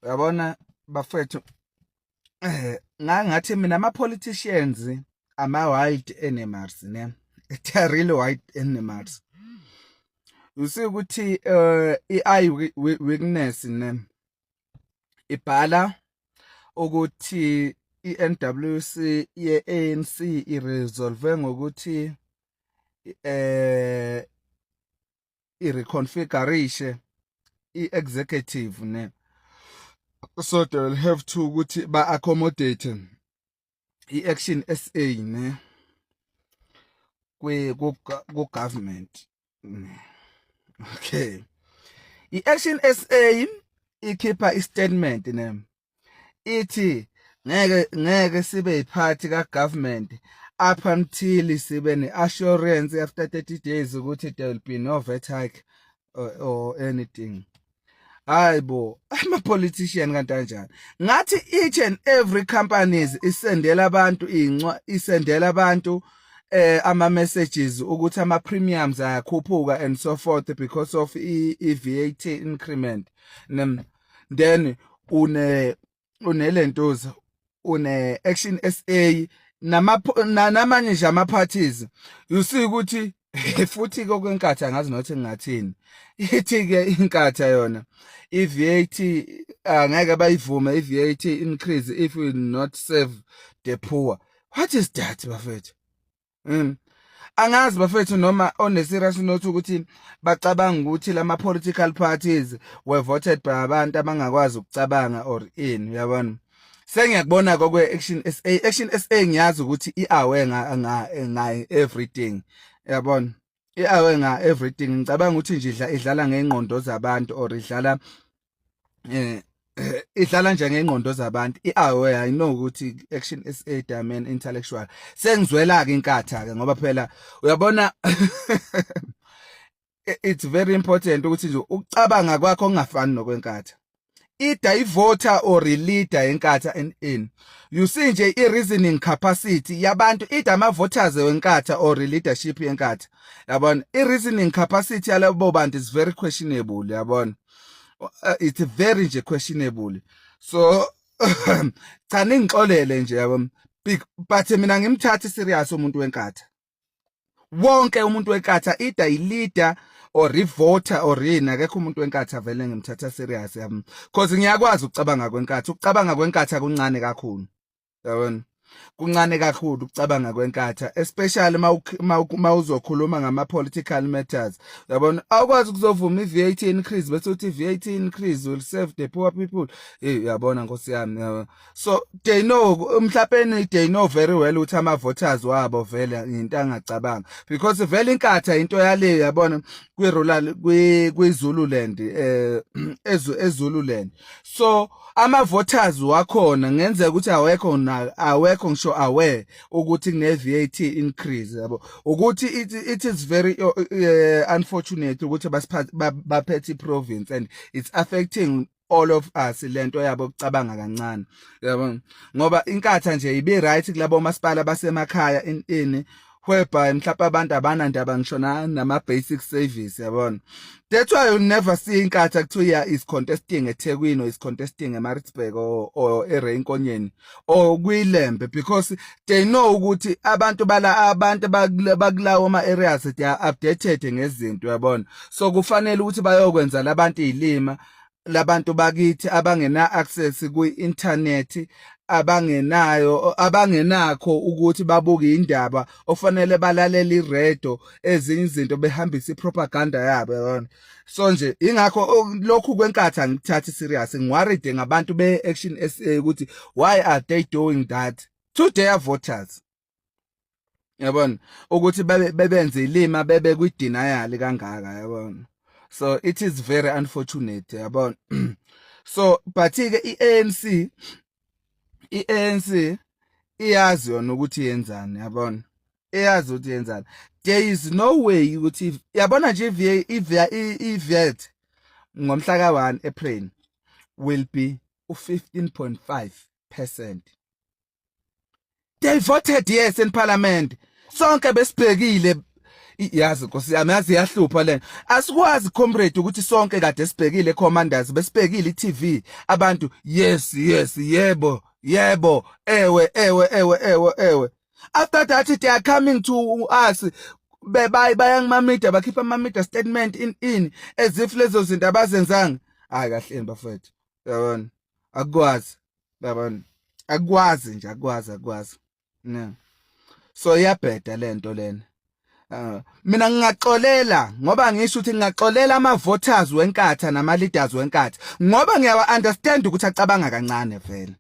uyabona bafethu, ngathi mina ama-politicians ama-wild animals ne, they are really wild animals. You see ukuthi i-eye weakness ne ibhala ukuthi i-NWC ye-ANC iresolve ngokuthi i-reconfiguration i-executive ne, so they will have to ukuthi ba-accommodate i-Action SA ne ku-government. Okay, i-Action SA ikhipha i-statement ne ithi ngeke sibe iphathi ka-government up until sibe ne-assurance after 30 days ukuthi there will be no VAT hike or anything. Hayi bo, ama-politician kanjani ngathi each and every companies isendela abantu ama-messages ukuthi ama-premiums ayakhuphuka and so forth because of i-VAT increment. Then unelentoza une-Action SA namanye nje ama-parties. You see ukuthi futhi kokwenkatha angazi nothi ngingathini. Ithi-ke inkatha yona i-VAT angeke bayivume i-VAT increase if we will not serve the poor. What is that bafethu? Angazi bafethu noma one-serious note ukuthi bacabanga ukuthi lama-political parties were voted by abantu abangakwazi ukucabanga or in, uyabona. Sengiyakubona kokwe-Action SA. Action SA ngiyazi ukuthi i-aware nga everything, uyabona. I-aware nga everything. Ngicabanga ukuthi nje idlala ngengqondo zabantu or idlala nje ngengqondo zabantu. I-aware, I know ukuthi Action SA domain intellectual. Sengizwela-ke inkatha-ke ngoba phela uyabona it's very important ukuthi nje ukucabanga kwakho ungafani nokwenkatha. Either i-voter or i-leader yenkatha in. You see nje i-reasoning capacity yabantu, either ama-voters wenkatha or i-leadership yenkatha, yabona. I-reasoning capacity yalabo bantu is very questionable, yabona. It's very nje questionable. So cha ningixolele nje, yabona. But mina ngimthatha serious umuntu wenkatha. Wonke umuntu wenkatha, either i-leader or i-voter or yini, akekho umuntu wenkatha vele ngimthatha serious yami, because ngiyakwazi ukucabanga kwenkatha. Ukucabanga kwenkatha kuncane kakhulu, yabona. Kuncane kakhulu ukucabanga kwenkatha, especially mawuzokhuluma ngama-political matters, yabona. Awukwazi ukuzovuma i-VAT increase bese uthi i-VAT increase will serve the poor people, yabona nkosi yami, yabona. So they know, mhlawumbe they know very well ukuthi ama-voters wabo vele into angacabanga, because vele inkatha into yale, yabona, kwi-rural kwi-Zululand, eZululand. So ama-voters wakhona ngenzeka ukuthi awekho ngisho aware ukuthi kune-VAT increase, yabo. Ukuthi it is very unfortunate ukuthi baphethe i-province and it's affecting all of us lento yabo ukucabanga kancane, yabona. Ngoba inkatha nje ibe right kulabo masipala basemakhaya in whereby mhlawumbe abantu abanandaba ngisho nama-basic service, yabona. That's why you never see inkatha kuthiwa is contesting eThekwini or is contesting eMaritzburg or eRenkonyeni or kwiLembe, because they know ukuthi abantu bakulawo ama-areas they are updated ngezinto, yabona. So kufanele ukuthi bayokwenza labantu iy'lima, labantu bakithi abangena-access kwi-internet, abangenakho ukuthi babuke indaba, ofanele balalele iredo, ezinye izinto behambisa i-propaganda yabo, yabona. So nje ingakho lokhu kwenkatha ngithatha serious. Ngiworried ngabantu be-Action SA ukuthi why are they doing that to their voters, yabona, ukuthi bebenze ilima bebe kwi-denial kangaka, yabona. So it is very unfortunate, yabona. So but-ke i-ANC iyazi yona ukuthi yenzani, yabona. Iyazi ukuthi yenzani. There is no way ukuthi, yabona nje i-VAT ngomhla ka-1 April will be 15.5%. They voted yes in parliament. Sonke besibhekile yazi Nkosi yami yazi yahlupha lena asikwazi comrade ukuthi sonke kade sibhekile commanders besibhekile iTV abantu yes yebo ewe after that they are coming to us bayangimamida bakhipha amamida statement in as if lezo zinto abazenzanga hayi kahleni bafethu yabona akwazi yabona akwazi nje akwazi ne so iyabheda lento lena mina ngingaxolela ngoba ngisho ukuthi ngingaxolela ama voters wenkatha nama leaders wenkatha ngoba ngiyawa understand ukuthi acabanga kancane vele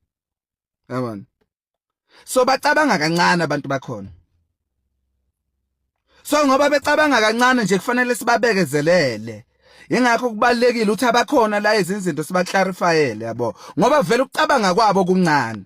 yabona so bacabanga kancane abantu bakhona so ngoba becabanga kancane nje kufanele sibabekezelele ingakho kubalekile ukuthi abakhona la izinto sibaclarifyele yabo ngoba vele ukucabanga kwabo kuncane